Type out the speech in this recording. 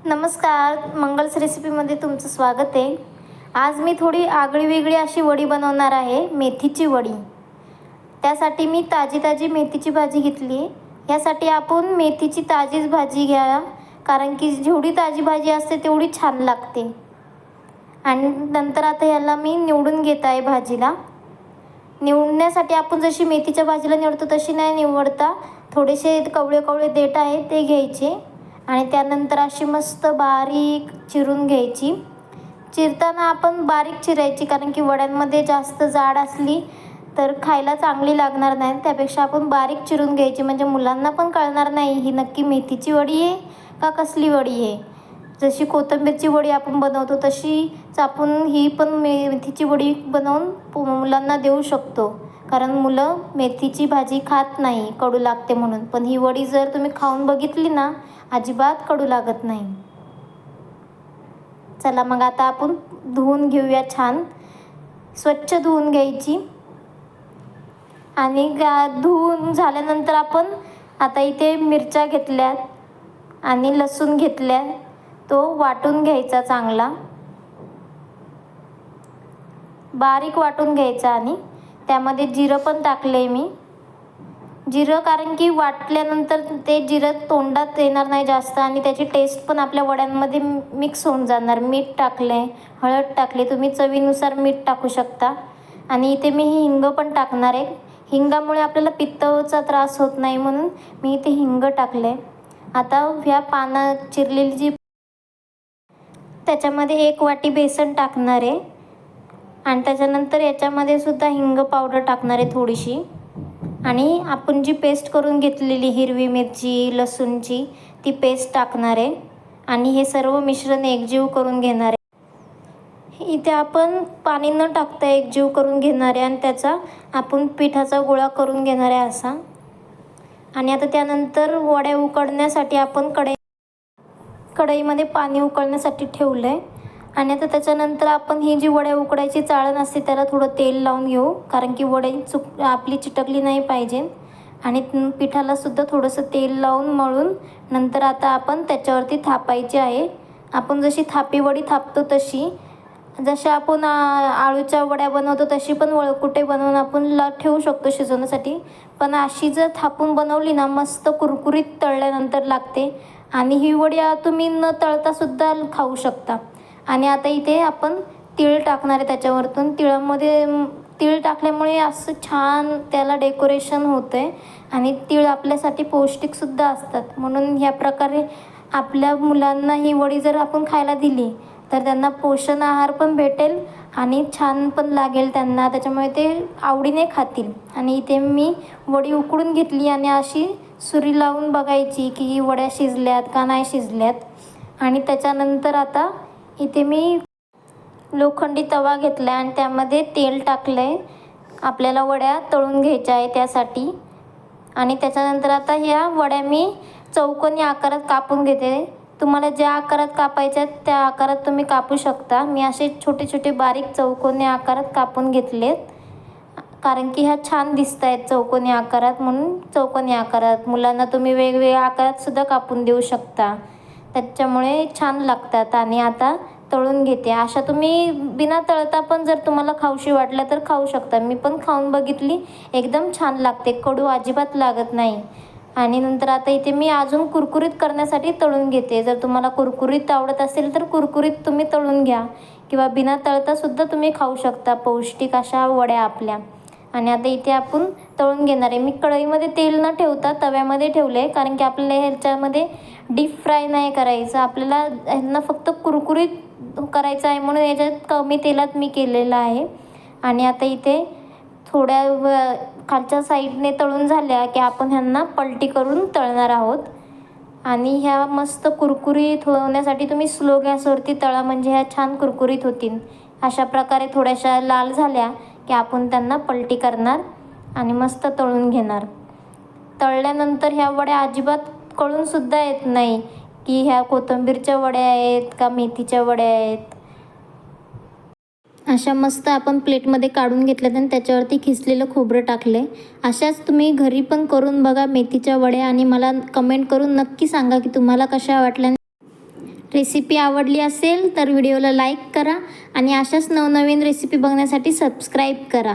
नमस्कार, मंगल्स रेसिपीमध्ये तुमचं स्वागत आहे. आज मी थोडी आगळीवेगळी अशी वडी बनवणार आहे, मेथीची वडी. त्यासाठी मी ताजी मेथीची भाजी घेतली आहे. यासाठी आपण मेथीची ताजीच भाजी घ्या, कारण की जेवढी ताजी भाजी असते तेवढी छान लागते. आणि नंतर आता याला मी निवडून घेत आहे भाजीला. निवडण्यासाठी आपण जशी मेथीच्या भाजीला निवडतो तशी नाही निवडता, थोडेसे कवळे देठ आहे ते घ्यायचे आणि त्यानंतर अशी मस्त बारीक चिरून घ्यायची. चिरताना आपण बारीक चिरायची, कारण की वड्यांमध्ये जास्त जाड असली तर खायला चांगली लागणार नाही. त्यापेक्षा आपण बारीक चिरून घ्यायची, म्हणजे मुलांना पण कळणार नाही ही नक्की मेथीची वडी आहे का कसली वडी आहे. जशी कोथिंबीरची वडी आपण बनवतो तशीच आपण ही पण मेथीची वडी बनवून मुलांना देऊ शकतो, कारण मुलं मेथीची भाजी खात नाही, कडू लागते म्हणून. पण ही वडी जर तुम्ही खाऊन बघितली ना, अजिबात कडू लागत नाही. चला मग आता आपण धुवून घेऊया. छान स्वच्छ धुवून घ्यायची. आणि धुवून झाल्यानंतर आपण आता इथे मिरच्या घेतल्यात आणि लसूण घेतल्या, तो वाटून घ्यायचा चांगला, बारीक वाटून घ्यायचा. आणि त्यामध्ये जिरं पण टाकले मी. जिरं कारण की वाटल्यानंतर ते जिरं तोंडात येणार नाही जास्त आणि त्याची टेस्ट पण आपल्या वड्यांमध्ये मिक्स होऊन जाणार. मीठ टाकले, हळद टाकली, तुम्ही चवीनुसार मीठ टाकू शकता. आणि इथे मी हिंग पण टाकणार आहे. हिंगामुळे आपल्याला पित्ताचा त्रास होत नाही म्हणून मी इथे हिंग टाकले. आता ह्या चिरलेली जी त्याच्यामध्ये 1 वाटी बेसन टाकणार आहे आणि त्याच्यानंतर याच्यामध्ये सुद्धा हिंग पावडर टाकणार आहे थोडीशी. आणि आपण जी पेस्ट करून घेतलेली हिरवी मिरची लसूणची ती पेस्ट टाकणार आहे आणि हे सर्व मिश्रण एकजीव करून घेणार आहे. इथे आपण पाणी न टाकता एकजीव करून घेणार आहे आणि त्याचा आपण पिठाचा गोळा करून घेणार आहे असा. आणि आता त्यानंतर वड्या उकडण्यासाठी आपण कढईमध्ये पाणी उकळण्यासाठी ठेवलं आहे. आणि आता त्याच्यानंतर आपण ही जी वड्या उकडायची चाळण असते त्याला थोडं तेल लावून घेऊ, कारण की वडी आपली चिटकली नाही पाहिजे. आणि पिठालासुद्धा थोडंसं तेल लावून मळून नंतर आता आपण त्याच्यावरती थापायची आहे. आपण जशी थापी वडी थापतो तशी, जशा आपण आळूच्या वड्या बनवतो तशी पण वळकुटे बनवून आपण ठेवू शकतो शिजवण्यासाठी. पण अशी जर थापून बनवली ना, मस्त कुरकुरीत तळल्यानंतर लागते. आणि ही वडी तुम्ही न तळतासुद्धा खाऊ शकता. आणि आता इथे आपण तीळ टाकणार आहे त्याच्यावरतून. तीळ टाकल्यामुळे असं छान त्याला डेकोरेशन होतं आहे. आणि तीळ आपल्यासाठी पौष्टिकसुद्धा असतात, म्हणून ह्या प्रकारे आपल्या मुलांना ही वडी जर आपण खायला दिली तर त्यांना पोषण आहार पण भेटेल आणि छान पण लागेल त्यांना, त्याच्यामुळे ते आवडीने खातील. आणि इथे मी वडी उकडून घेतली आणि अशी सुरी लावून बघायची की ही वड्या शिजल्यात का नाही शिजल्यात. आणि त्याच्यानंतर आता इथे मी लोखंडी तवा घेतला आणि त्यामध्ये तेल टाकलं आहे. आपल्याला वड्या तळून घ्यायच्या आहे त्यासाठी. आणि त्याच्यानंतर आता ह्या वड्या मी चौकोनी आकारात कापून घेते. तुम्हाला ज्या आकारात कापायच्या आहेत त्या आकारात तुम्ही कापू शकता. मी असे छोटे बारीक चौकोनी आकारात कापून घेतलेत, कारण की ह्या छान दिसत आहेत चौकोनी आकारात, म्हणून चौकोनी आकारात. मुलांना तुम्ही वेगवेगळ्या आकारातसुद्धा कापून देऊ शकता, त्याच्यामुळे छान लागतात. आणि आता तळून घेते. अशा तुम्ही बिना तळता पण जर तुम्हाला खाऊशी वाटलं तर खाऊ शकता. मी पण खाऊन बघितली, एकदम छान लागते, कडू अजिबात लागत नाही. आणि नंतर आता इथे मी अजून कुरकुरीत करण्यासाठी तळून घेते. जर तुम्हाला कुरकुरीत आवडत असेल तर कुरकुरीत तुम्ही तळून घ्या, किंवा बिना तळतासुद्धा तुम्ही खाऊ शकता पौष्टिक अशा वड्या आपल्या. आणि आता इथे आपण तळून घेणार आहे. मी कढईमध्ये तेल न ठेवता तव्यामध्ये ठेवलं आहे, कारण की आपल्याला ह्याच्यामध्ये डीप फ्राय नाही करायचं, आपल्याला ह्यांना फक्त कुरकुरीत करायचं आहे, म्हणून याच्यात कमी तेलात मी केलेलं आहे. आणि आता इथे थोड्या खालच्या साईडने तळून झाल्या की आपण ह्यांना पलटी करून तळणार आहोत. आणि ह्या मस्त कुरकुरीत होण्यासाठी तुम्ही स्लो गॅसवरती तळा, म्हणजे ह्या छान कुरकुरीत होतील. अशा प्रकारे थोड्याशा लाल झाल्या की आपण त्यांना पलटी करणार आणि मस्त तळून घेणार. तळल्यानंतर ह्या वड्या अजिबात कळूनसुद्धा येत नाही की ह्या कोथिंबीरच्या वड्या आहेत का मेथीच्या वड्या आहेत. अशा मस्त आपण प्लेटमध्ये काढून घेतल्यात आणि त्याच्यावरती खिसलेलं खोबरं टाकले. अशाच तुम्ही घरी पण करून बघा मेथीच्या वड्या आणि मला कमेंट करून नक्की सांगा की तुम्हाला कशा वाटल्या. रेसिपी आवडली असेल तर व्हिडिओला लाईक करा आणि अशाच नवनवीन रेसिपी बघण्यासाठी सबस्क्राईब करा.